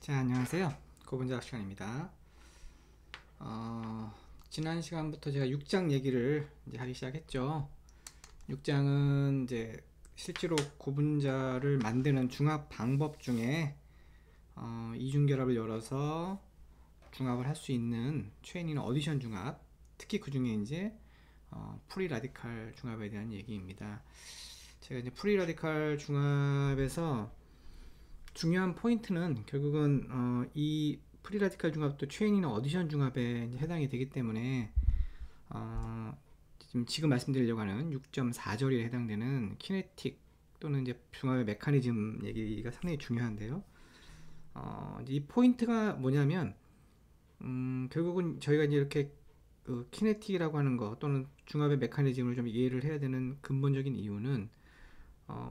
자, 안녕하세요. 고분자학 시간입니다. 지난 시간부터 제가 6장 얘기를 이제 하기 시작했죠. 6장은 이제 실제로 고분자를 만드는 중합 방법 중에 이중결합을 열어서 중합을 할 수 있는 체인이나 어디션 중합, 특히 그 중에 이제 프리 라디칼 중합에 대한 얘기입니다. 제가 이제 프리 라디칼 중합에서 중요한 포인트는 결국은 이 프리라디칼 중합도 체인이나 어디션 중합에 해당이 되기 때문에 지금 말씀드리려고 하는 6.4절에 해당되는 키네틱 또는 이제 중합의 메커니즘 얘기가 상당히 중요한데요. 이 포인트가 뭐냐면 결국은 저희가 이제 이렇게 키네틱이라고 하는 거 또는 중합의 메커니즘을 좀 이해를 해야 되는 근본적인 이유는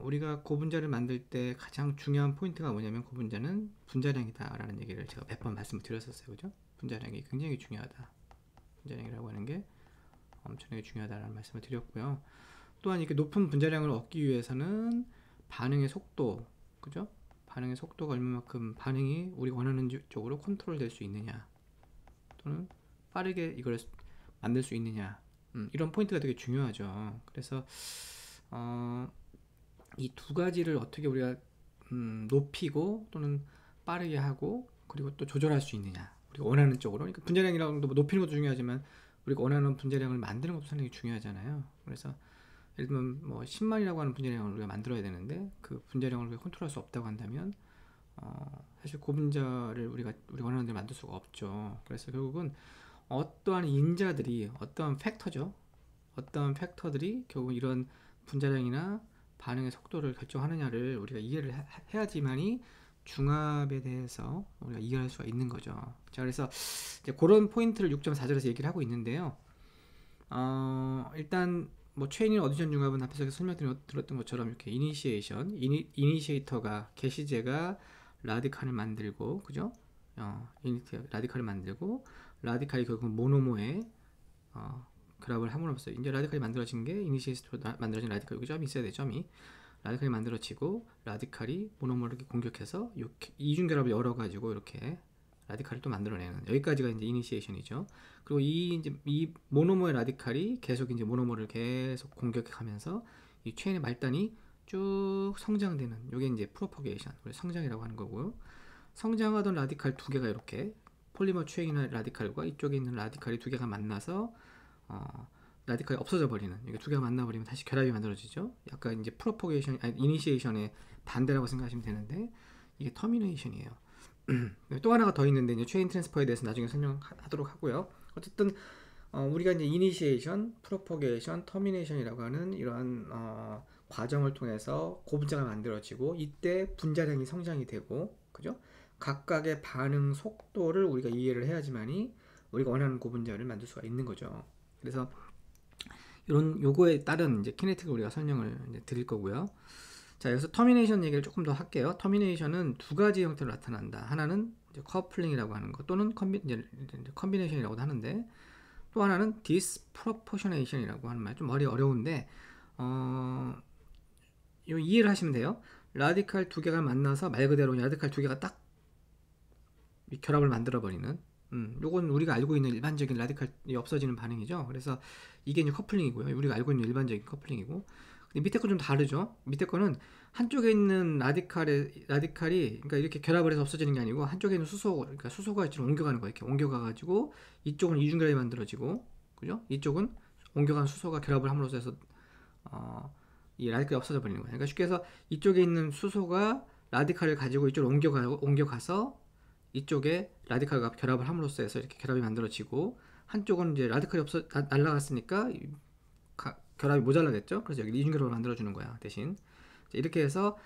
우리가 고분자를 만들 때 가장 중요한 포인트가 뭐냐면 고분자는 분자량이다 라는 얘기를 제가 몇 번 말씀을 드렸었어요. 그죠? 분자량이 굉장히 중요하다. 분자량이라고 하는 게 엄청나게 중요하다라는 말씀을 드렸고요. 또한 이렇게 높은 분자량을 얻기 위해서는 반응의 속도, 그죠? 반응의 속도가 얼마만큼 반응이 우리 원하는 쪽으로 컨트롤 될 수 있느냐 또는 빠르게 이걸 만들 수 있느냐 이런 포인트가 되게 중요하죠. 그래서 이 두 가지를 어떻게 우리가 높이고 또는 빠르게 하고 그리고 또 조절할 수 있느냐 우리가 원하는 쪽으로. 그러니까 분자량이라고 뭐 높이는 것도 중요하지만 우리가 원하는 분자량을 만드는 것도 상당히 중요하잖아요. 그래서 예를 들면 뭐 10만이라고 하는 분자량을 우리가 만들어야 되는데 그 분자량을 우리가 컨트롤할 수 없다고 한다면 사실 고분자를 우리 원하는 대로 만들 수가 없죠. 그래서 결국은 어떠한 인자들이 어떠한 팩터죠. 어떠한 팩터들이 결국 이런 분자량이나 반응의 속도를 결정하느냐를 우리가 이해를 해야지만이 중합에 대해서 우리가 이해할 수가 있는 거죠. 자, 그래서 이제 그런 포인트를 6.4절에서 얘기를 하고 있는데요. 일단 뭐 체인이나 어디션 중합은 앞에서 설명드렸던 것처럼 이렇게 이니시에이터가 게시제가 라디칼을 만들고, 그죠? 라디칼을 만들고 라디칼이 결국 모노모에 결합을 함으로써 이제 라디칼이 만들어진 게 이니시에이터로 만들어진 라디칼, 여기 점이 있어야 돼. 점이 라디칼이 만들어지고 라디칼이 모노모를 공격해서 이중결합을 열어가지고 이렇게 라디칼을 또 만들어내는, 여기까지가 이제 이니시에이션이죠. 그리고 이 모노모의 라디칼이 계속 이제 모노모를 계속 공격하면서 이 체인의 말단이 쭉 성장되는, 이게 이제 프로퍼게이션, 성장이라고 하는 거고요. 성장하던 라디칼 두 개가 이렇게 폴리머 체인의 라디칼과 이쪽에 있는 라디칼이 두 개가 만나서 라디칼이 없어져 버리는, 이게 두 개가 만나버리면 다시 결합이 만들어지죠. 약간 이제 프로포게이션, 아니 이니시에이션의 반대라고 생각하시면 되는데 이게 터미네이션이에요. 또 하나가 더 있는데 이제 체인 트랜스퍼에 대해서 나중에 설명하도록 하고요. 어쨌든 우리가 이제 이니시에이션, 프로포게이션, 터미네이션이라고 하는 이러한 과정을 통해서 고분자가 만들어지고 이때 분자량이 성장이 되고, 그죠? 각각의 반응 속도를 우리가 이해를 해야지만이 우리가 원하는 고분자를 만들 수가 있는 거죠. 그래서 이런 요거에 따른 이제 키네틱을 우리가 설명을 이제 드릴 거고요. 자, 여기서 터미네이션 얘기를 조금 더 할게요. 터미네이션은 두 가지 형태로 나타난다. 하나는 이제 커플링이라고 하는 거 또는 컨비네이션이라고도 하는데, 또 하나는 디스프로포셔네이션이라고 하는 말, 좀 머리 어려운데 요 이해를 하시면 돼요. 라디칼 두 개가 만나서 말 그대로 라디칼 두 개가 딱 결합을 만들어 버리는, 요건 우리가 알고 있는 일반적인 라디칼이 없어지는 반응이죠. 그래서 이게 이제 커플링이고요. 우리가 알고 있는 일반적인 커플링이고, 근데 밑에 거 좀 다르죠. 밑에 거는 한쪽에 있는 라디칼이 그러니까 이렇게 결합을 해서 없어지는 게 아니고 한쪽에 있는 그러니까 수소가 이쪽으로 옮겨가는 거예요. 이렇게 옮겨가 가지고 이쪽은 이중결합이 만들어지고, 그죠? 이쪽은 옮겨간 수소가 결합을 함으로써 해서 이 라디칼이 없어져 버리는 거예요. 그러니까 쉽게 해서 이쪽에 있는 수소가 라디칼을 가지고 이쪽으로 옮겨가서 이쪽에 라디칼과 결합을 함으로써 해서 이렇게 결합이 만들어지고, 한쪽은 이제 라디칼이 날라갔으니까 결합이 모자라겠죠. 그래서 여기 이중결합을 만들어주는 거야, 대신. 이렇게 해서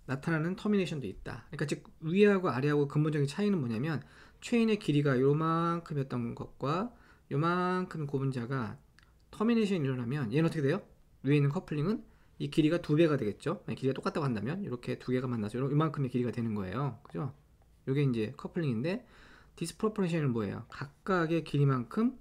나타나는 터미네이션도 있다. 그러니까 즉 위하고 아래하고 근본적인 차이는 뭐냐면, 체인의 길이가 요만큼이었던 것과 요만큼 고분자가 터미네이션이 일어나면 얘는 어떻게 돼요? 위에 있는 커플링은 이 길이가 2배가 되겠죠. 길이가 똑같다고 한다면 이렇게 두 개가 만나서 이만큼의 길이가 되는 거예요. 그죠? 이게 이제 커플링인데, 디스프로포션은 뭐예요? 각각의 길이만큼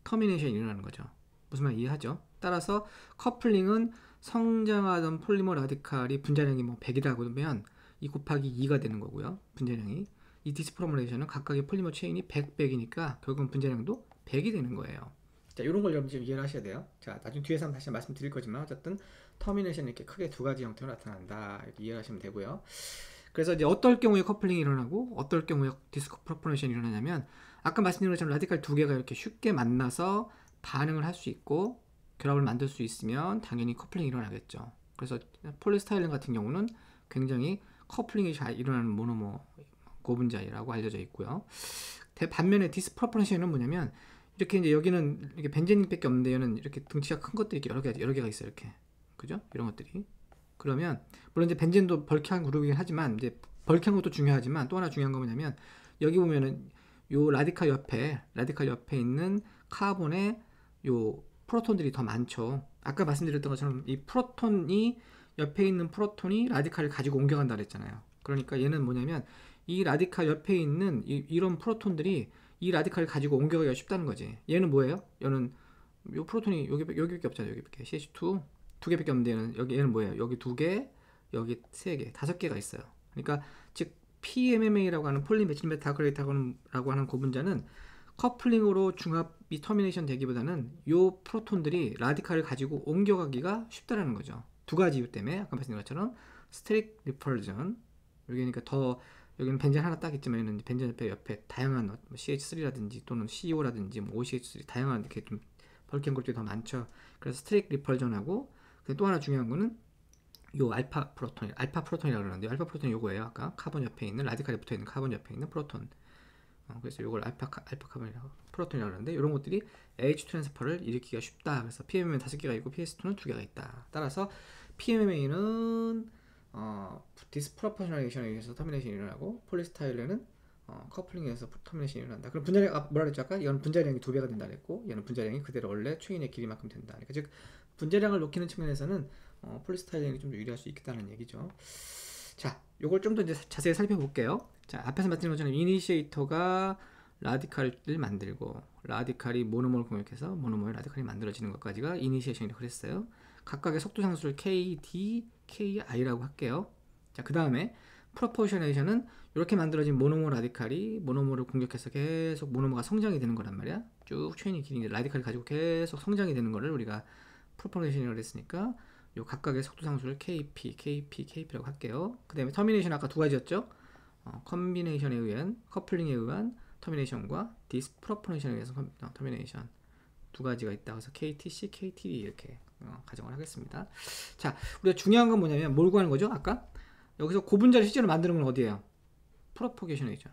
터미네이션이 일어나는 거죠. 무슨 말 이해하죠? 따라서 커플링은 성장하던 폴리머 라디칼이 분자량이 뭐 100이라고 하면 2 곱하기 2가 되는 거고요. 분자량이. 이 디스프로모레이션은 각각의 폴리머 체인이 100, 100이니까 결국은 분자량도 100이 되는 거예요. 자, 이런 걸 여러분 좀 이해를 하셔야 돼요. 자, 나중에 뒤에서 한번 다시 말씀드릴 거지만 어쨌든 터미네이션이 이렇게 크게 두 가지 형태로 나타난다. 이렇게 이해하시면 되고요. 그래서 이제 어떨 경우에 커플링이 일어나고 어떨 경우에 디스프로포레이션이 일어나냐면 아까 말씀드린 것처럼 라디칼 두 개가 이렇게 쉽게 만나서 반응을 할 수 있고 결합을 만들 수 있으면 당연히 커플링이 일어나겠죠. 그래서 폴리스타일렌 같은 경우는 굉장히 커플링이 잘 일어나는 모노머 고분자라고 알려져 있고요. 반면에 디스프로포레이션은 뭐냐면 이렇게 이제 여기는 이렇게 벤제닌밖에 없는데 얘는 이렇게 등치가 큰 것들이 이렇게 여러 개가 있어요. 이렇게 그죠? 이런 것들이. 그러면 물론 이제 벤젠도 벌크한 그룹이긴 하지만 이제 벌크한 것도 중요하지만 또 하나 중요한 건 뭐냐면 여기 보면은 요 라디칼 옆에 있는 카본에 요 프로톤들이 더 많죠. 아까 말씀드렸던 것처럼 이 프로톤이 옆에 있는 프로톤이 라디칼을 가지고 옮겨간다 그랬잖아요. 그러니까 얘는 뭐냐면 이 라디칼 옆에 있는 이런 프로톤들이 이 라디칼을 가지고 옮겨가기가 쉽다는 거지. 얘는 뭐예요? 얘는 요 프로톤이 여기밖에 없잖아요. 여기밖에 CH2 두 개밖에 없는데 얘는 뭐예요? 여기 두 개, 여기 세 개, 5개가 있어요. 그러니까 즉 PMMA라고 하는 폴리메틸메타그레이트라고 하는 고분자는 커플링으로 중합이 터미네이션 되기보다는 요 프로톤들이 라디칼을 가지고 옮겨가기가 쉽다라는 거죠. 두 가지 이유 때문에 아까 말씀드린 것처럼 스트릭 리펄전 여기니까 더 여기는 벤젠 하나 딱 있지만 벤젠 옆에 다양한 CH3라든지 또는 CO라든지 뭐 OCH3 다양한 이렇게 좀 벌크한 그룹들이 더 많죠. 그래서 스트릭 리펄전하고 또 하나 중요한 거는 요 알파 프로톤이라고 그러는데 알파 프로톤이 요거예요. 아까 카본 옆에 있는 라디칼에 붙어 있는 카본 옆에 있는 프로톤. 그래서 요걸 알파 카본이라고 프로톤이라고 그러는데 이런 것들이 H 트랜스퍼를 일으키기가 쉽다. 그래서 PMMA는 5개가 있고 PS2는 2개가 있다. 따라서 PMMA는 디스프로포셔널레이션에 의해서 터미네이션이 일어나고 폴리스타일렌은 커플링에 의해서 터미네이션이 일어난다. 그럼 분자량 뭐라 그랬죠 아까? 이건 분자량이 2배가 된다 그랬고 얘는 분자량이 그대로 원래 체인의 길이만큼 된다. 그러니까 즉 분자량을 높이는 측면에서는 폴리스타일렌이 좀 더 유리할 수 있다는 얘기죠. 자, 요걸 좀 더 이제 자세히 살펴볼게요. 자, 앞에서 말씀드린 것처럼 이니시에이터가 라디칼을 만들고 라디칼이 모노머를 공격해서 모노머의 라디칼이 만들어지는 것까지가 이니시에이션이라고 그랬어요. 각각의 속도 상수를 K, D, KI라고 할게요. 자, 그 다음에 프로포셔네이션은 이렇게 만들어진 모노머 라디칼이 모노머를 공격해서 계속 모노머가 성장이 되는 거란 말이야. 쭉 체인이 길이 라디칼을 가지고 계속 성장이 되는 거를 우리가 프로포셔네이션이라고 했으니까 요 각각의 속도 상수를 KP, KP, KP라고 할게요. 그 다음에 터미네이션 아까 두 가지였죠. 컨비네이션에 의한 커플링에 의한 터미네이션과 디스프로포네이션에 의해서 터미네이션 두 가지가 있다. 그래서 KTC, KTD 이렇게 가정을 하겠습니다. 자, 우리가 중요한 건 뭐냐면 뭘 구하는 거죠? 아까 여기서 고분자를 실제로 만드는 건 어디예요? 프로포게이션이죠.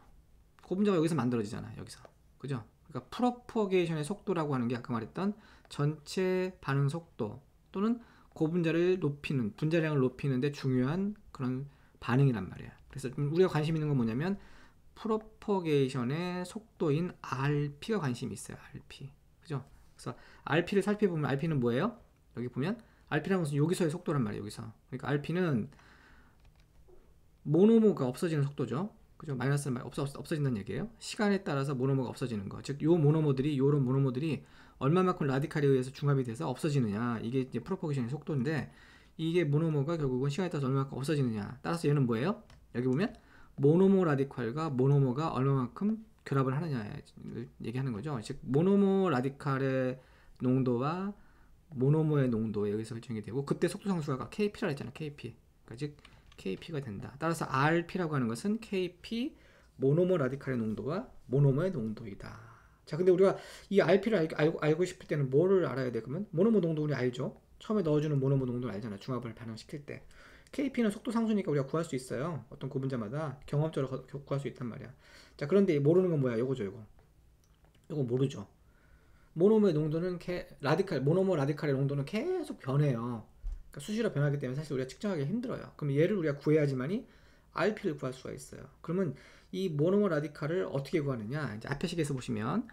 고분자가 여기서 만들어지잖아. 여기서. 그죠? 그러니까 프로포게이션의 속도라고 하는 게 아까 말했던 전체 반응 속도 또는 고분자를 높이는 분자량을 높이는데 중요한 그런 반응이란 말이야. 그래서 우리가 관심 있는 건 뭐냐면 프로포게이션의 속도인 RP가 관심이 있어요. RP. 그죠? 그래서 RP를 살펴보면 RP는 뭐예요? 여기 보면 RP라는 것은 여기서의 속도란 말이에요. 여기서. 그러니까 RP는 모노모가 없어지는 속도죠. 그죠? 마이너스는 없어진다는 얘기예요. 시간에 따라서 모노모가 없어지는 거. 즉, 요런 모노모들이 얼마만큼 라디칼에 의해서 중합이 돼서 없어지느냐. 이게 이제 프로포게이션의 속도인데, 이게 모노모가 결국은 시간에 따라서 얼마만큼 없어지느냐. 따라서 얘는 뭐예요? 여기 보면, 모노모 라디칼과 모노모가 얼마만큼 결합을 하느냐 얘기하는 거죠. 즉, 모노모 라디칼의 농도와 모노모의 농도에 의해서 결정이 되고, 그때 속도 상수가 KP라고 했잖아요. KP. 그러니까 즉, KP가 된다. 따라서 RP라고 하는 것은 KP 모노모 라디칼의 농도와 모노모의 농도이다. 자, 근데 우리가 이 RP를 알고 싶을 때는 뭐를 알아야 돼? 그러면 모노모 농도 우리 알죠? 처음에 넣어주는 모노모 농도를 알잖아. 중합을 반응시킬 때. KP는 속도 상수니까 우리가 구할 수 있어요. 어떤 고분자마다 경험적으로 구할 수 있단 말이야. 자, 그런데 모르는 건 뭐야? 요거죠, 요거. 요거 모르죠. 모노모의 농도는 모노모 라디칼의 농도는 계속 변해요. 수시로 변하기 때문에 사실 우리가 측정하기 힘들어요. 그럼 얘를 우리가 구해야지만이 RP를 구할 수가 있어요. 그러면 이 모노머 라디칼을 어떻게 구하느냐? 이제 앞에 식에서 보시면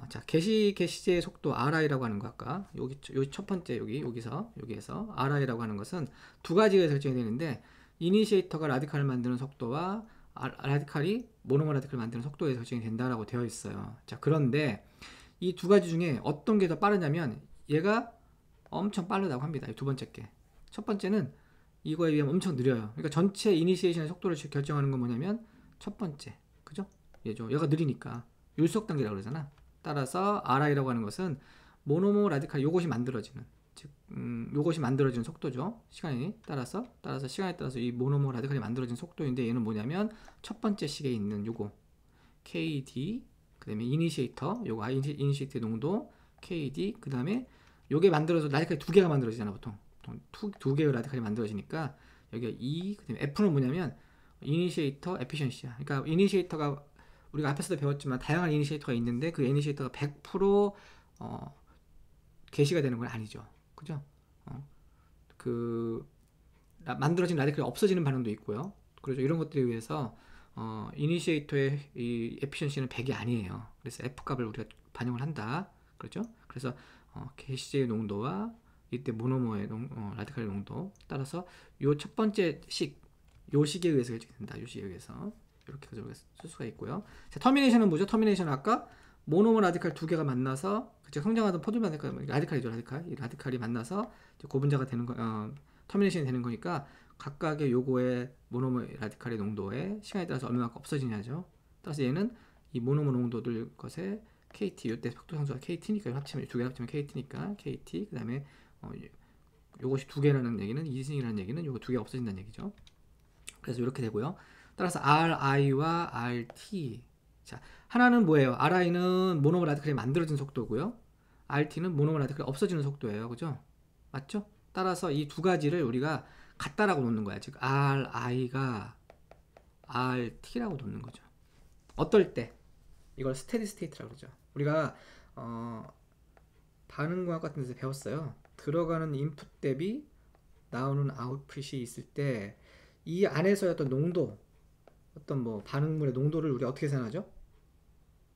자, 게시제의 속도 RI라고 하는 거 아까 여기 첫 번째 여기에서 RI라고 하는 것은 두 가지가 설정이 되는데 이니시에이터가 라디칼을 만드는 속도와 라디칼이 모노머 라디칼을 만드는 속도에 설정이 된다라고 되어 있어요. 자, 그런데 이 두 가지 중에 어떤 게 더 빠르냐면 얘가 엄청 빠르다고 합니다. 두 번째 게. 첫 번째는 이거에 비하면 엄청 느려요. 그러니까 전체 이니시에이션의 속도를 결정하는 건 뭐냐면 첫 번째, 그죠? 얘죠. 얘가 느리니까 율속 단계라고 그러잖아. 따라서 RI라고 하는 것은 모노모 라디칼 요것이 만들어지는, 즉 요것이 만들어지는 속도죠. 시간이 따라서 시간에 따라서 이 모노모 라디칼이 만들어지는 속도인데, 얘는 뭐냐면 첫 번째 식에 있는 요거 KD, 그 다음에 이니시에이터 요거 이니시에이터 농도 KD, 그 다음에 요게 만들어서 라디칼이 두 개가 만들어지잖아. 보통 두 개의 라디칼이 만들어지니까 여기가 E, 그 다음에 F는 뭐냐면 이니시에이터 에피션시야. 그러니까 이니시에이터가 우리가 앞에서도 배웠지만 다양한 이니시에이터가 있는데 그 이니시에이터가 100% 게시가 되는 건 아니죠. 그죠? 그 만들어진 라디칼이 없어지는 반응도 있고요. 그렇죠. 이런 것들에 의해서 이니시에이터의 이 에피션시는 100이 아니에요. 그래서 F 값을 우리가 반영을 한다. 그렇죠? 그래서 게시제의 농도와 이때 모노모의 라디칼의 농도 따라서 요 첫 번째 요 식에 의해서 결정된다. 요 식에 의해서 이렇게 쓸 수가 있고요. 자, 터미네이션은 뭐죠? 터미네이션은 아까 모노모 라디칼 두 개가 만나서 그쵸? 성장하던 포도 라디칼이죠. 이 라디칼이 만나서 고분자가 되는 거, 터미네이션이 되는 거니까 각각의 요거의 모노모 라디칼의 농도에 시간에 따라서 얼마만큼 없어지냐죠. 따라서 얘는 이 모노모 농도들 것에 KT, 이때 속도 상수가 KT니까 합치면 두 개 합치면 KT니까 KT, 그 다음에 요것이 두 개라는 얘기는 이승이라는 얘기는 요거 두 개 없어진다는 얘기죠. 그래서 이렇게 되고요. 따라서 RI와 RT. 자, 하나는 뭐예요? RI는 모노모 라디칼이 만들어진 속도고요. RT는 모노모 라디칼이 없어지는 속도예요. 그죠? 맞죠? 따라서 이 두 가지를 우리가 같다라고 놓는 거야. 즉 RI가 RT라고 놓는 거죠. 어떨 때? 이걸 스테디 스테이트라고 그러죠. 우리가 반응과학 같은 데서 배웠어요. 들어가는 인풋 대비 나오는 아웃풋이 있을 때 이 안에서의 어떤 농도, 어떤 뭐 반응물의 농도를 우리가 어떻게 계산하죠?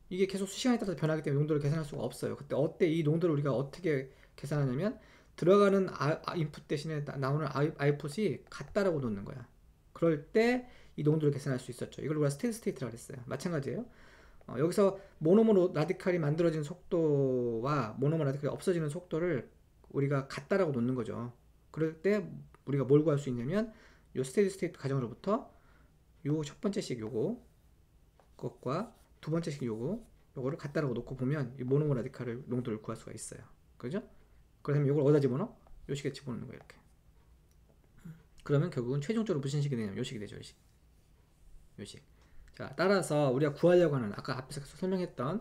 이게 계속 시간에 따라서 변하기 때문에 농도를 계산할 수가 없어요. 그때 이 농도를 우리가 어떻게 계산하냐면 들어가는 인풋 대신에 나오는 아웃풋이 같다라고 놓는 거야. 그럴 때 이 농도를 계산할 수 있었죠. 이걸 우리가 스테디 스테이트라고 했어요. 마찬가지예요. 여기서 모노모 라디칼이 만들어지는 속도와 모노모 라디칼이 없어지는 속도를 우리가 같다라고 놓는 거죠. 그럴 때 우리가 뭘 구할 수 있냐면 요 스테디 스테이트 가정으로부터 요 첫 번째 식 요거 것과 두 번째 식 요거를 같다라고 놓고 보면 이 모노모 라디칼의 농도를 구할 수가 있어요. 그죠? 그러면 요걸 어디다 집어넣어? 요 식에 집어넣는 거예요. 이렇게. 그러면 결국은 최종적으로 무슨 식이 되냐면 요 식이 되죠. 요 식. 자, 따라서 우리가 구하려고 하는, 아까 앞에서 설명했던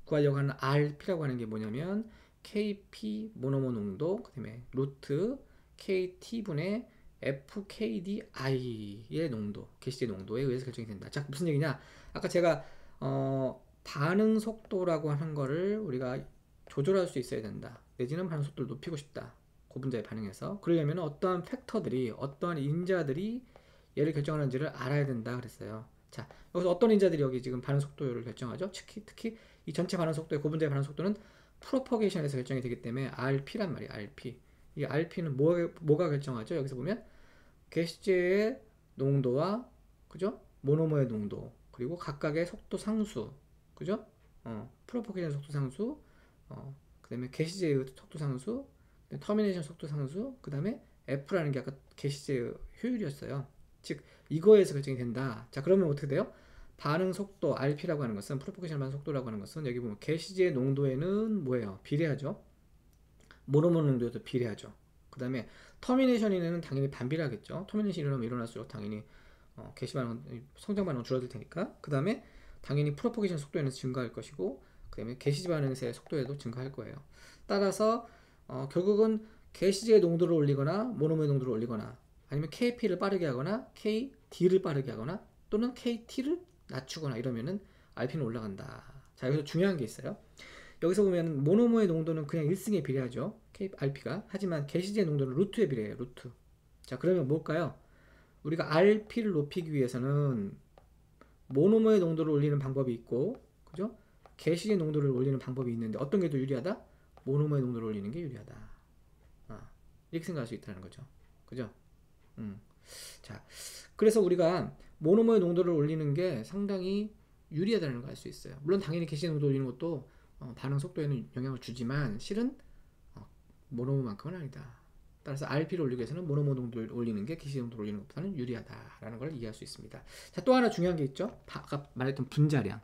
구하려고 하는 RP라고 하는 게 뭐냐면 KP 모노모 농도, 그 다음에 루트 KT분의 FKDI의 농도, 게시제 농도에 의해서 결정이 된다. 자, 무슨 얘기냐? 아까 제가 반응 속도라고 하는 거를 우리가 조절할 수 있어야 된다. 내지는 반응 속도를 높이고 싶다. 고분자에 반응해서. 그러려면 어떠한 팩터들이, 어떠한 인자들이 얘를 결정하는지를 알아야 된다 그랬어요. 자, 여기서 어떤 인자들이 여기 지금 반응 속도를 결정하죠? 특히 이 전체 반응 속도의 고분자의 반응 속도는 프로퍼게이션에서 결정이 되기 때문에 RP란 말이에요. RP. 이 RP는 뭐가 결정하죠? 여기서 보면 게시제의 농도와 그죠? 모노모의 농도, 그리고 각각의 속도 상수, 그죠? 프로퍼게이션 속도 상수, 그 다음에 게시제의 속도 상수, 터미네이션 속도 상수, 그 다음에 F라는 게 아까 게시제의 효율이었어요. 즉 이거에서 결정이 된다. 자, 그러면 어떻게 돼요? 반응 속도 RP라고 하는 것은, 프로포게이션 반응 속도라고 하는 것은 여기 보면 게시제 농도에는 뭐예요? 비례하죠. 모노모 농도에도 비례하죠. 그 다음에 터미네이션에는 당연히 반비례하겠죠. 터미네이션이 일어나면 일어날수록 당연히 게시 반응, 성장 반응은 줄어들 테니까. 그 다음에 당연히 프로포게이션 속도에는 증가할 것이고, 그 다음에 게시 반응의 속도에도 증가할 거예요. 따라서 결국은 게시제의 농도를 올리거나 모노모의 농도를 올리거나, 아니면 KP를 빠르게 하거나 KD를 빠르게 하거나, 또는 KT를 낮추거나 이러면은 RP는 올라간다. 자, 여기서 중요한 게 있어요. 여기서 보면 모노모의 농도는 그냥 1승에 비례하죠. RP가. 하지만 게시제의 농도는 루트에 비례해요. 루트. 자, 그러면 뭘까요? 우리가 RP를 높이기 위해서는 모노모의 농도를 올리는 방법이 있고, 그죠? 게시제 농도를 올리는 방법이 있는데 어떤 게 더 유리하다? 모노모의 농도를 올리는 게 유리하다. 이렇게 생각할 수 있다는 거죠. 그죠? 자, 그래서 우리가 모노모의 농도를 올리는 게 상당히 유리하다는 걸 알 수 있어요. 물론 당연히 게시제 농도 올리는 것도 반응 속도에는 영향을 주지만 실은 모노모만큼은 아니다. 따라서 RP를 올리기 위해서는 모노모 농도를 올리는 게 개시 농도를 올리는 것보다는 유리하다라는 걸 이해할 수 있습니다. 자, 또 하나 중요한 게 있죠. 아까 말했던 분자량.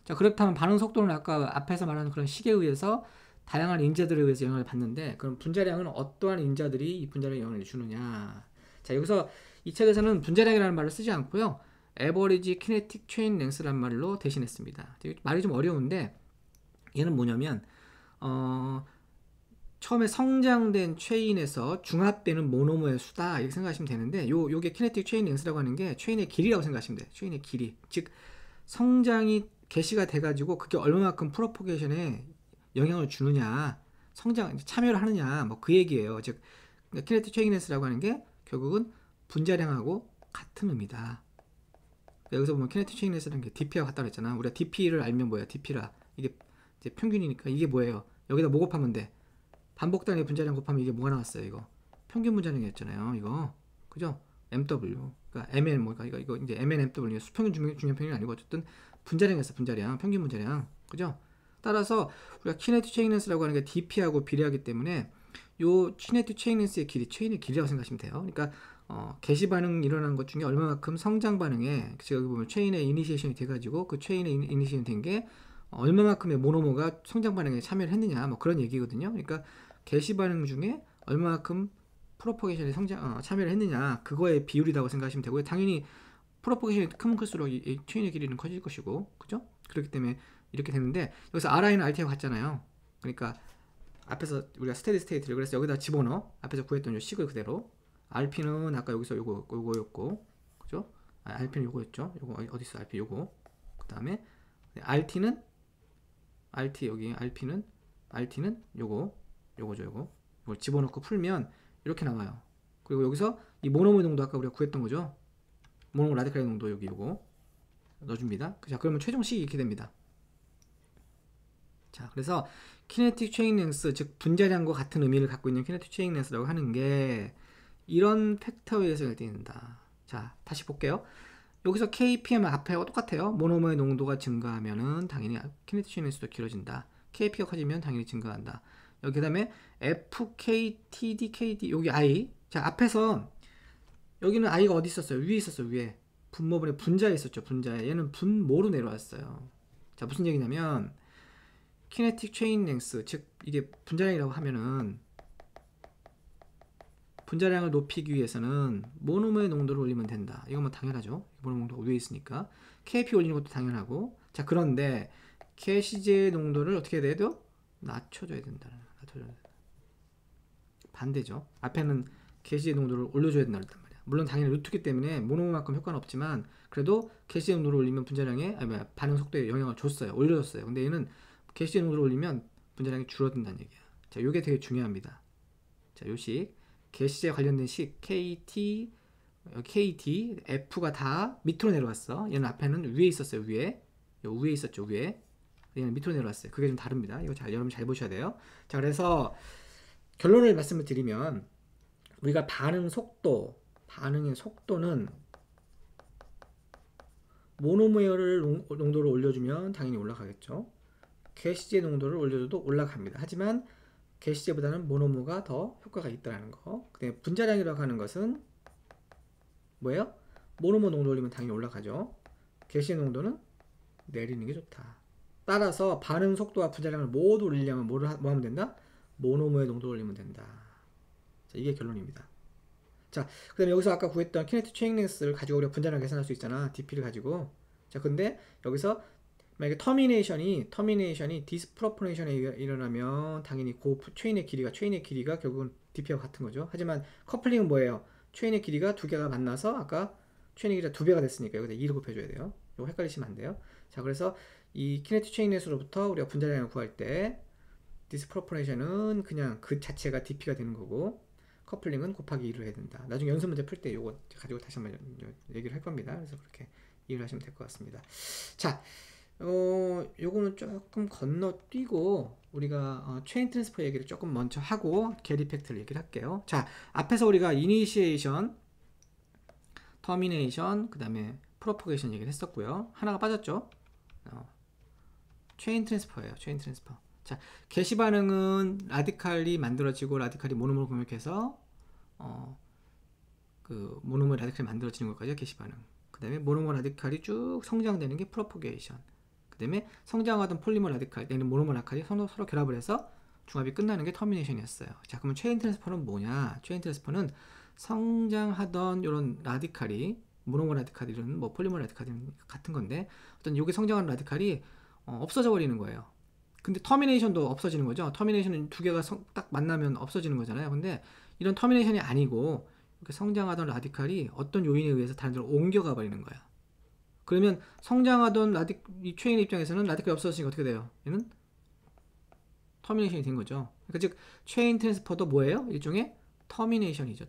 자, 그렇다면 반응 속도는 아까 앞에서 말하는 그런 식에 의해서 다양한 인자들에 의해서 영향을 받는데, 그럼 분자량은 어떠한 인자들이 이 분자량에 영향을 주느냐. 자, 여기서 이 책에서는 분자량이라는 말을 쓰지 않고요, 에버리지 키네틱 체인 랭스라는 말로 대신했습니다. 말이 좀 어려운데 얘는 뭐냐면 처음에 성장된 체인에서 중합되는 모노머의 수다 이렇게 생각하시면 되는데, 요게 키네틱 체인 랭스라고 하는 게 체인의 길이라고 생각하시면 돼요. 체인의 길이, 즉 성장이 개시가 돼가지고 그게 얼마만큼 프로포게이션에 영향을 주느냐, 성장 참여를 하느냐, 뭐 그 얘기예요. 즉 키네틱 체인 랭스라고 하는 게 결국은 분자량하고 같은 의미다. 여기서 보면 키네틱 체인 랭스라는 게 DP와 같다고 했잖아. 우리가 DP를 알면 뭐야, DP라 이게 이제 평균이니까 이게 뭐예요? 여기다 뭐 곱하면 돼? 반복 단위 분자량 곱하면 이게 뭐가 나왔어요? 이거 평균 분자량이었잖아요. 이거 그죠? MW, 그러니까 MN 뭐가 이거 이제 MN MW 수평균 중량 평균이 아니고 어쨌든 분자량이었어. 분자량, 평균 분자량, 그죠? 따라서 우리가 키네틱 체인 렌스라고 하는 게 DP하고 비례하기 때문에 요 키네틱 체인 렌스의 길이 체인의 길이라고 생각하시면 돼요. 그러니까 개시 반응 일어나는 것 중에 얼마만큼 성장 반응에, 제가 여기 보면 체인의 이니시에이션이 돼가지고 그 체인의 이니시에이션 된 게 얼마만큼의 모노머가 성장 반응에 참여를 했느냐, 뭐 그런 얘기거든요. 그러니까 개시 반응 중에 얼마만큼 프로포게이션에 참여를 했느냐, 그거의 비율이라고 생각하시면 되고요. 당연히 프로포게이션이 크면 클수록 이 체인의 길이는 커질 것이고, 그죠? 그렇기 때문에 이렇게 되는데, 여기서 RI는 RT하고 같잖아요. 그러니까 앞에서 우리가 스테디 스테이트를 그래서 여기다 집어넣어. 앞에서 구했던 요 식을 그대로. RP는 아까 여기서 요거였고, 그죠? RP는 요거였죠. 요거 어디 있어? RP 요거. 그 다음에 RT는 여기 RT는 요거죠. 이걸 집어넣고 풀면 이렇게 나와요. 그리고 여기서 이 모노머 농도 아까 우리가 구했던 거죠. 모노머 라디칼 농도 여기 요거 넣어줍니다. 자, 그러면 최종식이 이렇게 됩니다. 자, 그래서 키네틱 체인 랭스, 즉 분자량과 같은 의미를 갖고 있는 키네틱 체인 랭스라고 하는 게 이런 팩터에 의해서 결정된다. 자, 다시 볼게요. 여기서 KPM 앞에와 똑같아요. 모노머의 농도가 증가하면은 당연히 키네틱 체인 랭스도 길어진다. KP가 커지면 당연히 증가한다. 여기 그 다음에 FKTDKD 여기 I. 자, 앞에서 여기는 I가 어디 있었어요? 위에 있었어요. 위에 분모분의 분자에 있었죠. 분자에. 얘는 분모로 내려왔어요. 자, 무슨 얘기냐면 키네틱 체인 랭스, 즉 이게 분자량이라고 하면은 분자량을 높이기 위해서는 모노머의 농도를 올리면 된다. 이건 뭐 당연하죠. 모노머 농도가 위에 있으니까. KP 올리는 것도 당연하고. 자, 그런데 개시제의 농도를 어떻게 해야 돼요? 낮춰줘야 된다. 반대죠. 앞에는 개시제의 농도를 올려줘야 된다 그랬단 말이야. 물론 당연히 루트기 때문에 모노머만큼 효과는 없지만 그래도 개시제의 농도를 올리면 분자량에 반응 속도에 영향을 줬어요. 올려줬어요. 근데 얘는 개시제의 농도를 올리면 분자량이 줄어든다는 얘기야. 자, 요게 되게 중요합니다. 자, 요식 개시제 관련된 식 KT, F가 다 밑으로 내려왔어. 얘는 앞에는 위에 있었어요. 위에 있었죠. 위에. 얘는 밑으로 내려왔어요. 그게 좀 다릅니다. 이거 여러분 잘 보셔야 돼요. 자, 그래서 결론을 말씀을 드리면 우리가 반응의 속도는 모노머를 농도를 올려주면 당연히 올라가겠죠. 개시제 농도를 올려줘도 올라갑니다. 하지만 개시제보다는 모노머가 더 효과가 있다는 거. 근데 분자량이라고 하는 것은 뭐예요? 모노머 농도 올리면 당연히 올라가죠. 개시제 농도는 내리는 게 좋다. 따라서 반응 속도와 분자량을 모두 올리려면 뭐 하면 된다? 모노머의 농도를 올리면 된다. 자, 이게 결론입니다. 자, 그 다음에 여기서 아까 구했던 키네틱 체인 랭스를 가지고 우리가 분자량 계산할 수 있잖아. DP를 가지고. 자, 근데 여기서 만약에 터미네이션이 디스프로포레이션에 일어나면 당연히 그 체인의 길이가 결국은 DP와 같은 거죠. 하지만 커플링은 뭐예요? 체인의 길이가 두 개가 만나서 아까 체인의 길이가 두 배가 됐으니까 여기다 2를 곱해줘야 돼요. 이거 헷갈리시면 안 돼요. 자, 그래서 이 키네틱 체인 넷으로부터 우리가 분자량을 구할 때 디스프로포레이션은 그냥 그 자체가 DP가 되는 거고, 커플링은 곱하기 2를 해야 된다. 나중에 연습 문제 풀 때 요거 가지고 다시 한번 얘기를 할 겁니다. 그래서 그렇게 이해를 하시면 될 것 같습니다. 자, 요거는 조금 건너뛰고 우리가 체인 트랜스퍼 얘기를 조금 먼저 하고 겟 이펙트를 얘기를 할게요. 자, 앞에서 우리가 이니시에이션, 터미네이션, 그 다음에 프로포게이션 얘기를 했었고요. 하나가 빠졌죠. 체인 트랜스퍼예요. 체인 트랜스퍼. 자, 개시 반응은 라디칼이 만들어지고 라디칼이 모노머로 공격해서 그 모노머 라디칼이 만들어지는 것까지가 개시 반응. 그 다음에 모노머 라디칼이 쭉 성장되는 게 프로포게이션. 그 다음에 성장하던 폴리머 라디칼, 얘는 모노머 라디칼이 서로 결합을 해서 중합이 끝나는 게 터미네이션이었어요. 자, 그러면 체인 트랜스퍼는 뭐냐? 체인 트랜스퍼는 성장하던 이런 라디칼이 모노머 라디칼이든 뭐 폴리머 라디칼이든 같은 건데 어떤 여기 성장하는 라디칼이 없어져 버리는 거예요. 근데 터미네이션도 없어지는 거죠. 터미네이션은 두 개가 딱 만나면 없어지는 거잖아요. 근데 이런 터미네이션이 아니고 이렇게 성장하던 라디칼이 어떤 요인에 의해서 다른 데로 옮겨가 버리는 거야. 그러면 성장하던 이 체인의 입장에서는 라디칼이 없어졌으니까 어떻게 돼요? 얘는 터미네이션이 된 거죠. 그러니까 즉 체인 트랜스퍼도 뭐예요? 일종의 터미네이션이죠.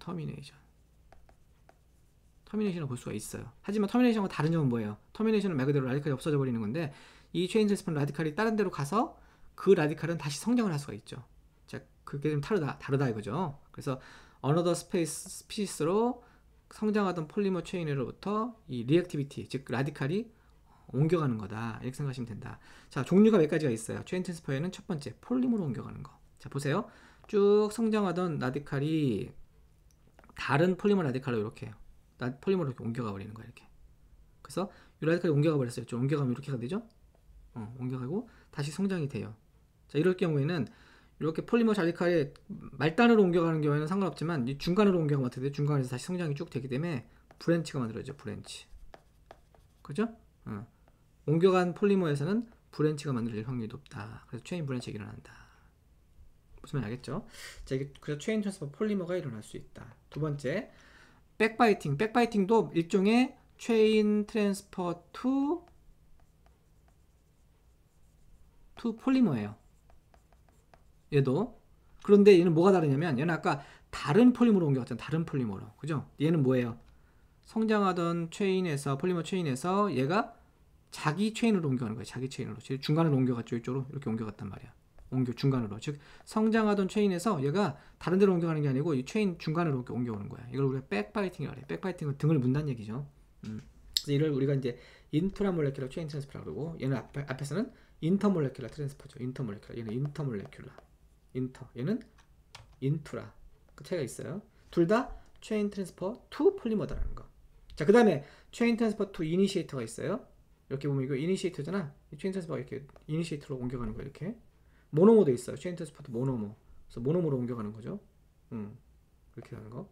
터미네이션을 볼 수가 있어요. 하지만 터미네이션과 다른 점은 뭐예요? 터미네이션은 말 그대로 라디칼이 없어져 버리는 건데 이 체인 트랜스퍼는 라디칼이 다른 데로 가서 그 라디칼은 다시 성장을 할 수가 있죠. 자, 그게 좀 다르다 이거죠. 그래서 another species,로 성장하던 폴리머 체인으로부터 이 리액티비티, 즉 라디칼이 옮겨가는 거다. 이렇게 생각하시면 된다. 자, 종류가 몇 가지가 있어요. 체인 트랜스퍼에는 첫 번째 폴리머로 옮겨가는 거. 자, 보세요. 쭉 성장하던 라디칼이 다른 폴리머 라디칼로 이렇게 폴리머로 이렇게 옮겨가 버리는 거야. 이렇게. 그래서 이 라디칼이 옮겨가 버렸어요. 좀 옮겨가면 이렇게가 되죠? 옮겨가고 다시 성장이 돼요. 자, 이럴 경우에는 이렇게 폴리머 라디칼이 말단으로 옮겨가는 경우에는 상관없지만 이 중간으로 옮겨가면 어떻게 돼요? 중간에서 다시 성장이 쭉 되기 때문에 브랜치가 만들어져요. 브랜치. 그죠? 옮겨간 폴리머에서는 브랜치가 만들어질 확률이 높다. 그래서 체인 브랜치가 일어난다. 무슨 말인지 알겠죠? 자, 이게 그래서 체인 트랜스퍼 폴리머가 일어날 수 있다. 두 번째, 백바이팅. 백바이팅도 일종의 체인 트랜스퍼 투 폴리머예요. 얘도. 그런데 얘는 뭐가 다르냐면 얘는 아까 다른 폴리머로 옮겨갔잖아. 다른 폴리머로. 그죠? 얘는 뭐예요? 성장하던 체인에서 폴리머 체인에서 얘가 자기 체인으로 옮겨가는 거예요. 자기 체인으로. 중간으로 옮겨갔죠. 이쪽으로 이렇게 옮겨갔단 말이야. 중간으로. 즉 성장하던 체인에서 얘가 다른 데로 옮겨가는 게 아니고 이 체인 중간으로 이렇게 옮겨오는 거야. 이걸 우리가 백바이팅이라고 해요. 백바이팅은 등을 문다는 얘기죠. 그래서 이걸 우리가 이제 인트라몰레큘러 체인 트랜스퍼라고 그러고 얘는 앞에서는 인터몰레큘러 트랜스퍼죠. 인터몰레큘러. 얘는 인터몰레큘러. 얘는 인트라. 그 차이가 있어요. 둘 다 체인 트랜스퍼 투 폴리머다라는 거. 자, 그 다음에 체인 트랜스퍼 투 이니시에이터가 있어요. 이렇게 보면 이거 이니시에이터잖아. 체인 트랜스퍼가 이렇게 이니시에이터로 옮겨가는 거야. 이렇게 모노모도 있어요. 체인 트랜스퍼 투 모노모. 그래서 모노모로 옮겨가는 거죠. 그렇게 하는 거.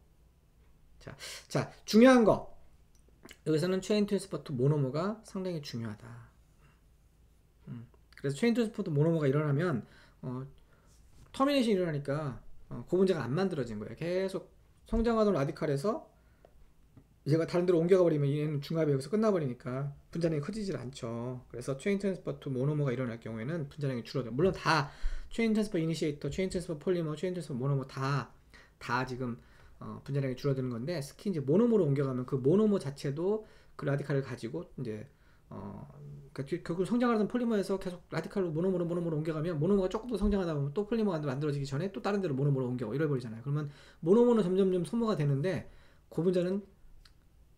자, 중요한 거. 여기서는 체인 트랜스퍼 투 모노모가 상당히 중요하다. 그래서 체인 트랜스퍼 투 모노모가 일어나면 터미네이션이 일어나니까 고분자가 안 만들어진 거예요. 계속 성장하던 라디칼에서 얘가 다른 데로 옮겨가 버리면 얘는 중합이 여기서 끝나버리니까 분자량이 커지질 않죠. 그래서 체인 트랜스퍼 투 모노머가 일어날 경우에는 분자량이 줄어들어요. 물론 다 체인 트랜스퍼 이니시에이터, 체인 트랜스퍼 폴리머, 체인 트랜스퍼 모노머 다 지금 분자량이 줄어드는 건데 특히 이제 모노머로 옮겨가면 그 모노머 자체도 그 라디칼을 가지고 이제 그러니까 결국 성장하던 폴리머에서 계속 라디칼로 모노머로 옮겨가면 모노머가 조금 더 성장하다 보면 또 폴리머가 만들어지기 전에 또 다른 데로 모노머로 옮겨가고 이래버리잖아요. 그러면 모노머는 점점 소모가 되는데 고분자는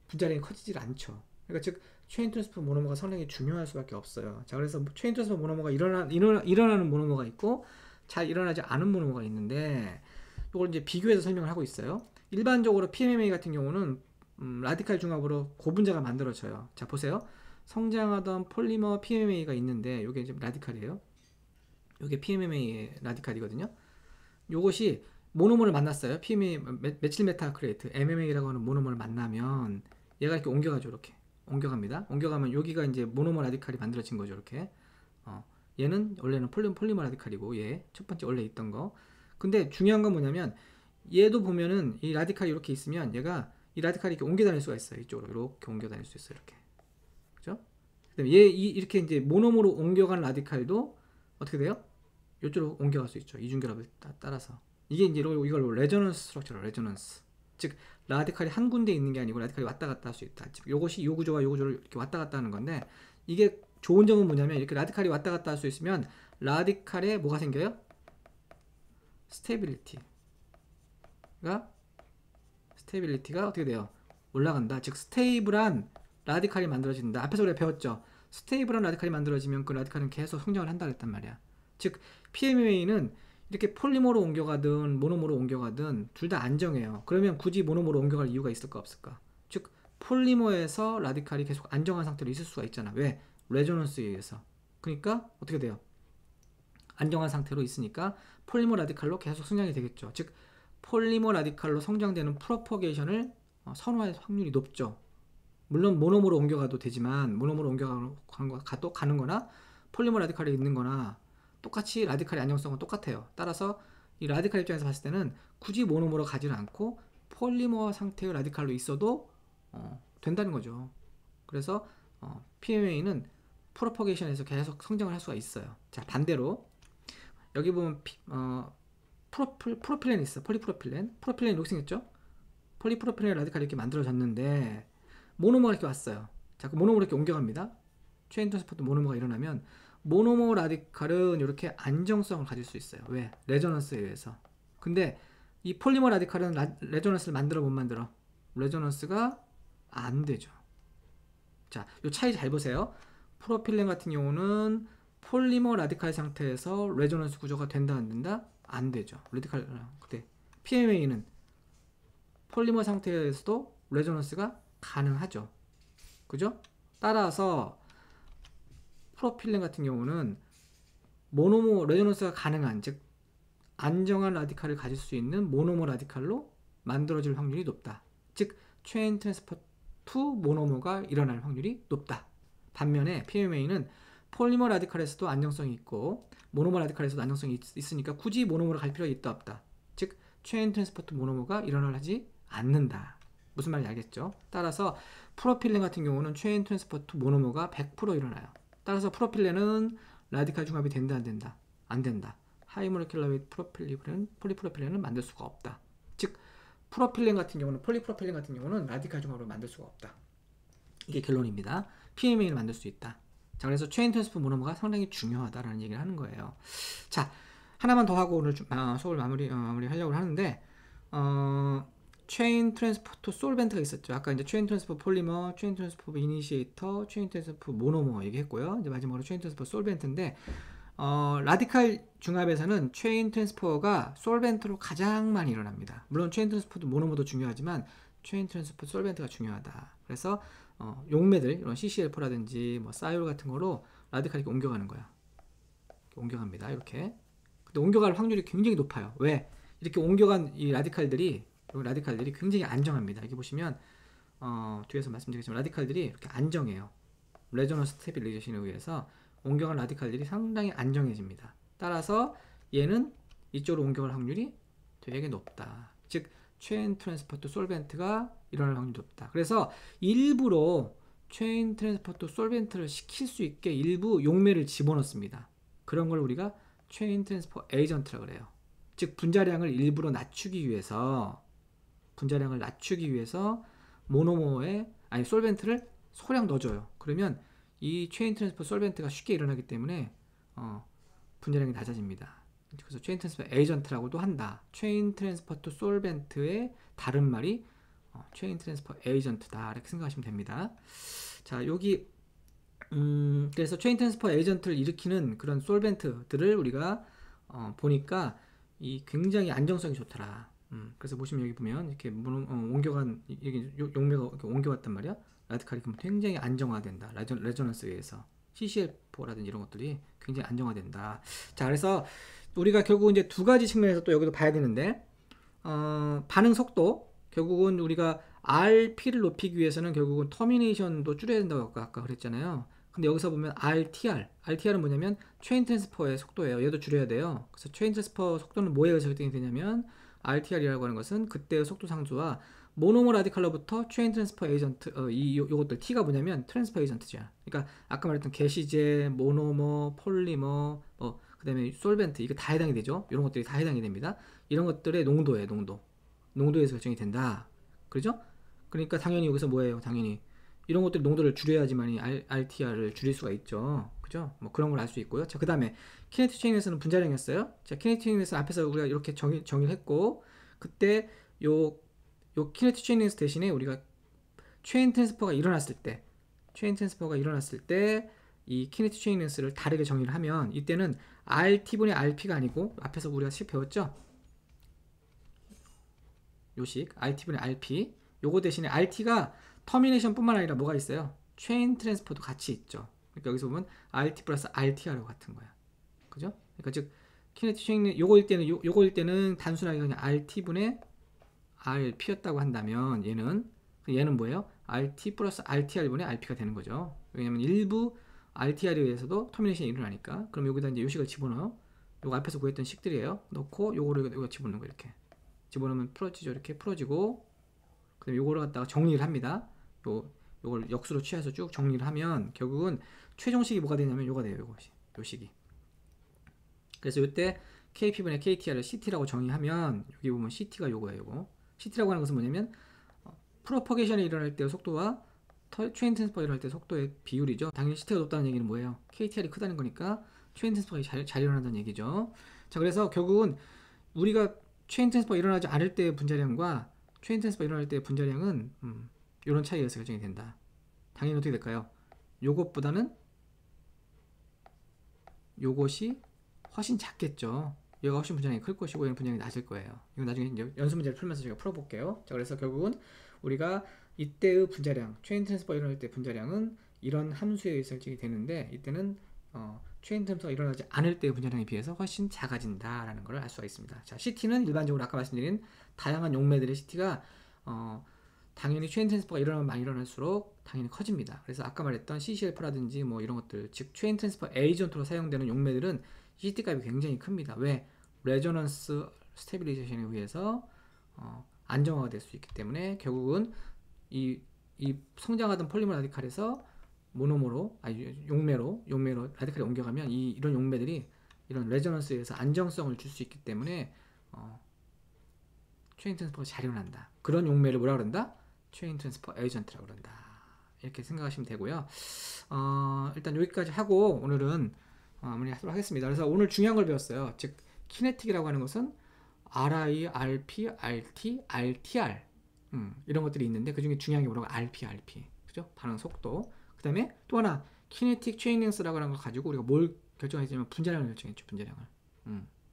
분자량이 커지질 않죠. 그러니까 즉 체인 트랜스퍼 모노머가 상당히 중요할 수밖에 없어요. 자, 그래서 체인 트랜스퍼 모노머가 일어나는 모노머가 있고 잘 일어나지 않은 모노머가 있는데 이걸 이제 비교해서 설명을 하고 있어요. 일반적으로 PMMA 같은 경우는 라디칼 중합으로 고분자가 만들어져요. 자, 보세요. 성장하던 폴리머 PMMA가 있는데 이게 이제 라디칼이에요. 이게 PMMA의 라디칼이거든요. 이것이 모노머를 만났어요. PMMA 메칠 메타크레이트 MMA라고 하는 모노머를 만나면 얘가 이렇게 옮겨가죠. 이렇게 옮겨갑니다. 옮겨가면 여기가 이제 모노머 라디칼이 만들어진 거죠. 이렇게 얘는 원래는 폴리머 라디칼이고 얘 첫 번째 원래 있던 거. 근데 중요한 건 뭐냐면 얘도 보면은 이 라디칼이 이렇게 있으면 얘가 이 라디칼이 이렇게 옮겨 다닐 수가 있어요. 이쪽으로 이렇게 옮겨 다닐 수 있어요. 이렇게. 그죠? 그다음에 얘 이렇게 이제 모노머로 옮겨간 라디칼도 어떻게 돼요? 이쪽으로 옮겨갈 수 있죠. 이중결합을 따라서. 이게 이제 이걸 레저넌스 스트럭처로 레저넌스. 즉 라디칼이 한 군데 있는 게 아니고 라디칼이 왔다 갔다 할 수 있다. 즉 이것이 이 구조와 이 구조를 이렇게 왔다 갔다 하는 건데 이게 좋은 점은 뭐냐면 이렇게 라디칼이 왔다 갔다 할 수 있으면 라디칼에 뭐가 생겨요? 스테빌리티가 어떻게 돼요? 올라간다. 즉 스테이블한 라디칼이 만들어진다. 앞에서 우리가 배웠죠. 스테이블한 라디칼이 만들어지면 그 라디칼은 계속 성장을 한다 그랬단 말이야. 즉 PMMA는 이렇게 폴리머로 옮겨가든 모노머로 옮겨가든 둘 다 안정해요. 그러면 굳이 모노머로 옮겨갈 이유가 있을까 없을까? 즉 폴리머에서 라디칼이 계속 안정한 상태로 있을 수가 있잖아. 왜? 레조넌스에 의해서. 그러니까 어떻게 돼요? 안정한 상태로 있으니까 폴리머 라디칼로 계속 성장이 되겠죠. 즉 폴리머 라디칼로 성장되는 프로퍼게이션을 선호할 확률이 높죠. 물론 모노머로 옮겨가도 되지만 모노머로 가는 거나 폴리머 라디칼이 있는 거나 똑같이 라디칼의 안정성은 똑같아요. 따라서 이 라디칼 입장에서 봤을 때는 굳이 모노머로 가지는 않고 폴리머 상태의 라디칼로 있어도 된다는 거죠. 그래서 PMA는 프로퍼게이션에서 계속 성장을 할 수가 있어요. 자, 반대로 여기 보면 프로필렌 있어. 폴리프로필렌. 프로필렌이 이렇게 생겼죠? 폴리프로필렌 라디칼이 이렇게 만들어졌는데 모노머가 이렇게 왔어요. 자, 그 모노머로 이렇게 옮겨갑니다. 체인 트랜스포트 모노머가 일어나면 모노머 라디칼은 이렇게 안정성을 가질 수 있어요. 왜? 레조넌스에 의해서. 근데 이 폴리머 라디칼은 레조넌스를 만들어 못 만들어. 레조넌스가 안 되죠. 자, 이 차이 잘 보세요. 프로필렌 같은 경우는 폴리머 라디칼 상태에서 레조넌스 구조가 된다 안 된다? 안 되죠. 라디칼 그때 PMA는 폴리머 상태에서도 레조넌스가 가능하죠. 그죠? 따라서 프로필렌 같은 경우는 모노머 레조넌스가 가능한, 즉 안정한 라디칼을 가질 수 있는 모노머 라디칼로 만들어질 확률이 높다. 즉 체인 트랜스포트 모노머가 일어날 확률이 높다. 반면에 PMA는 폴리머 라디칼에서도 안정성이 있고 모노머 라디칼에서도 안정성이 있으니까 굳이 모노머로 갈 필요가 있다 없다. 즉 체인 트랜스포트 모노머가 일어나지 않는다. 무슨 말인지 알겠죠? 따라서 프로필렌 같은 경우는 체인 트랜스포트 모노머가 100% 일어나요. 따라서 프로필렌은 라디칼 중합이 된다 안 된다? 안 된다. 하이모레큘러 웨이트 폴리프로필렌은 만들 수가 없다. 즉 프로필렌 같은 경우는 폴리프로필렌 같은 경우는 라디칼 중합으로 만들 수가 없다. 이게 결론입니다. PMA를 만들 수 있다. 자, 그래서 체인 트랜스포트 모노머가 상당히 중요하다라는 얘기를 하는 거예요. 자, 하나만 더 하고 오늘 수업을 마무리하려고 하는데 체인 트랜스포트 솔벤트가 있었죠. 아까 이제 체인 트랜스포트 폴리머, 체인 트랜스포트 이니시에이터, 체인 트랜스포트 모노머 얘기했고요. 이제 마지막으로 체인 트랜스포트 솔벤트인데 라디칼 중합에서는 체인 트랜스포가 솔벤트로 가장 많이 일어납니다. 물론 체인 트랜스포트 모노머도 중요하지만 체인 트랜스포트 솔벤트가 중요하다. 그래서 용매들 이런 CCL4라든지 뭐 사이올 같은 거로 라디칼이 이렇게 옮겨가는 거야. 이렇게 옮겨갑니다. 이렇게. 근데 옮겨갈 확률이 굉장히 높아요. 왜? 이렇게 옮겨간 이 라디칼들이 굉장히 안정합니다. 여기 보시면 뒤에서 말씀드리겠지만 라디칼들이 이렇게 안정해요. 레조넌스 스테빌리제이션에 의해서 옮겨간 라디칼들이 상당히 안정해집니다. 따라서 얘는 이쪽으로 옮겨갈 확률이 되게 높다. 즉 체인 트랜스포트 솔벤트가 일어날 확률이 높다. 그래서 일부러 체인 트랜스포트 솔벤트를 시킬 수 있게 일부 용매를 집어넣습니다. 그런 걸 우리가 체인 트랜스포 에이전트라고 그래요. 즉 분자량을 일부러 낮추기 위해서 모노머에 솔벤트를 소량 넣어줘요. 그러면 이 체인 트랜스포 솔벤트가 쉽게 일어나기 때문에 분자량이 낮아집니다. 그래서 체인 트랜스포 에이전트라고도 한다. 체인 트랜스포트 솔벤트의 다른 말이 체인 트랜스포 에이전트다. 이렇게 생각하시면 됩니다. 자, 여기 그래서 체인 트랜스포 에이전트를 일으키는 그런 솔벤트들을 우리가 보니까 이 굉장히 안정성이 좋더라. 그래서 보시면 여기 보면 이렇게 옮겨간 용매가 이렇게 옮겨왔단 말이야. 라디칼이 굉장히 안정화된다. 레조넌스에 의해서 CCL4라든지 이런 것들이 굉장히 안정화된다. 자, 그래서 우리가 결국 이제 두 가지 측면에서 또 여기도 봐야 되는데 반응 속도, 결국은 우리가 RP를 높이기 위해서는 결국은 터미네이션도 줄여야 된다고 아까 그랬잖아요. 근데 여기서 보면 RTR은 뭐냐면 체인 트랜스퍼의 속도예요. 얘도 줄여야 돼요. 그래서 체인 트랜스퍼 속도는 뭐에 의해서 결정이 되냐면 RTR이라고 하는 것은 그때의 속도 상수와 모노머 라디칼로부터 체인 트랜스퍼 에이전트 요것들 T가 뭐냐면 트랜스퍼 에이전트죠. 그러니까 아까 말했던 게시제, 모노머, 폴리머, 그다음에 솔벤트, 이거 다 해당이 되죠. 이런 것들이 다 해당이 됩니다. 이런 것들의 농도에서 결정이 된다. 그렇죠? 그러니까 당연히 여기서 뭐예요? 당연히 이런 것들 농도를 줄여야지만 RTR을 줄일 수가 있죠. 그죠? 뭐 그런 걸 알 수 있고요. 자, 그 다음에 키네틱 체인에서는 분자량이었어요. 자, 키네틱 체인에서 앞에서 우리가 이렇게 정의를 했고, 그때 요 키네틱 체인에서 대신에 우리가 체인 트랜스퍼가 일어났을 때 이 키네틱 트레이닝 랭스를 다르게 정의를 하면 이때는 RT분의 RP가 아니고 앞에서 우리가 식 배웠죠? 요식 RT분의 RP 요거 대신에 RT가 터미네이션 뿐만 아니라 뭐가 있어요? 체인 트랜스퍼도 같이 있죠. 그러니까 여기서 보면 RT 플러스 RTR하고 같은 거야. 그죠? 그러니까 즉 키네틱 트레이닝 요거일 때는 단순하게 그냥 RT분의 RP였다고 한다면 얘는 뭐예요? RT 플러스 RTR분의 RP가 되는 거죠. 왜냐면 일부 RTR에 의해서도 터미네이션이 일어나니까. 그럼 여기다 이제 요식을 집어넣어. 요거 앞에서 구했던 식들이에요. 넣고 요거를 요거 집어넣는 거 이렇게. 집어넣으면 풀어지죠. 이렇게 풀어지고 그다음에 요거를 갖다가 정리를 합니다. 요걸 역수로 취해서 쭉 정리를 하면 결국은 최종식이 뭐가 되냐면 요가 돼요. 요 식이. 그래서 이때 KP분의 KTR을 CT라고 정의하면 여기 보면 CT가 요거예요. 요거. CT라고 하는 것은 뭐냐면 프로퍼게이션이 일어날 때의 속도와 체인 트랜스퍼가 일어날 때의 속도의 비율이죠. 당연히 CT가 높다는 얘기는 뭐예요? KTR이 크다는 거니까 체인 트랜스퍼가 잘 일어난다는 얘기죠. 자, 그래서 결국은 우리가 체인 트랜스퍼가 일어나지 않을 때의 분자량과 체인 트랜스퍼가 일어날 때의 분자량은 이런 차이에서 결정이 된다. 당연히 어떻게 될까요? 요것보다는 요것이 훨씬 작겠죠. 얘가 훨씬 분자량이 클 것이고 얘는 분자량이 낮을 거예요. 이건 나중에 이제 연습 문제를 풀면서 제가 풀어볼게요. 자, 그래서 결국은 우리가 이때의 분자량, 체인 트랜스퍼가 일어날 때 분자량은 이런 함수에 의해 설정이 되는데 이때는 체인 트랜스퍼가 일어나지 않을 때의 분자량에 비해서 훨씬 작아진다라는 걸 알 수가 있습니다. 자, CT는 일반적으로 아까 말씀드린 다양한 용매들의 CT가 당연히 체인 트랜스퍼가 일어나면 많이 일어날수록 당연히 커집니다. 그래서 아까 말했던 CCLF라든지 뭐 이런 것들, 즉 체인 트랜스퍼 에이전트로 사용되는 용매들은 CT 값이 굉장히 큽니다. 왜? 레저넌스 스테빌리제이션에 의해서 안정화가 될 수 있기 때문에 결국은 이 성장하던 폴리머 라디칼에서 용매로 라디칼이 옮겨가면 이런 용매들이 이런 레저넌스에 의해서 안정성을 줄 수 있기 때문에 체인 트랜스퍼가 잘 일어난다. 그런 용매를 뭐라 그런다? 체인 트랜스퍼 에이전트라고 그런다. 이렇게 생각하시면 되고요. 일단 여기까지 하고 오늘은 마무리하도록 하겠습니다. 그래서 오늘 중요한 걸 배웠어요. 즉 키네틱이라고 하는 것은 RI, RP, RT, RTR 이런 것들이 있는데 그 중에 중요한 게 뭐라고? RP. 그죠? 반응 속도. 그 다음에 또 하나 키네틱 체인 랭스라고 하는 걸 가지고 우리가 뭘 결정했냐면 분자량을 결정했죠. 분자량을.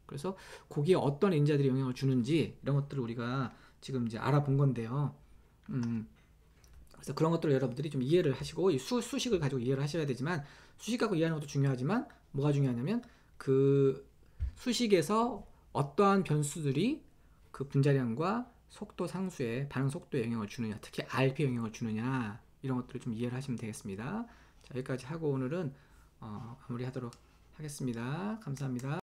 그래서 거기에 어떤 인자들이 영향을 주는지 이런 것들을 우리가 지금 이제 알아본 건데요. 그래서 그런 것들을 여러분들이 좀 이해를 하시고 이 수식을 가지고 이해를 하셔야 되지만 수식 갖고 이해하는 것도 중요하지만 뭐가 중요하냐면 그 수식에서 어떠한 변수들이 그 분자량과 속도 상수에 반응 속도에 영향을 주느냐, 특히 RP에 영향을 주느냐 이런 것들을 좀 이해를 하시면 되겠습니다. 자, 여기까지 하고 오늘은 마무리하도록 하겠습니다. 감사합니다.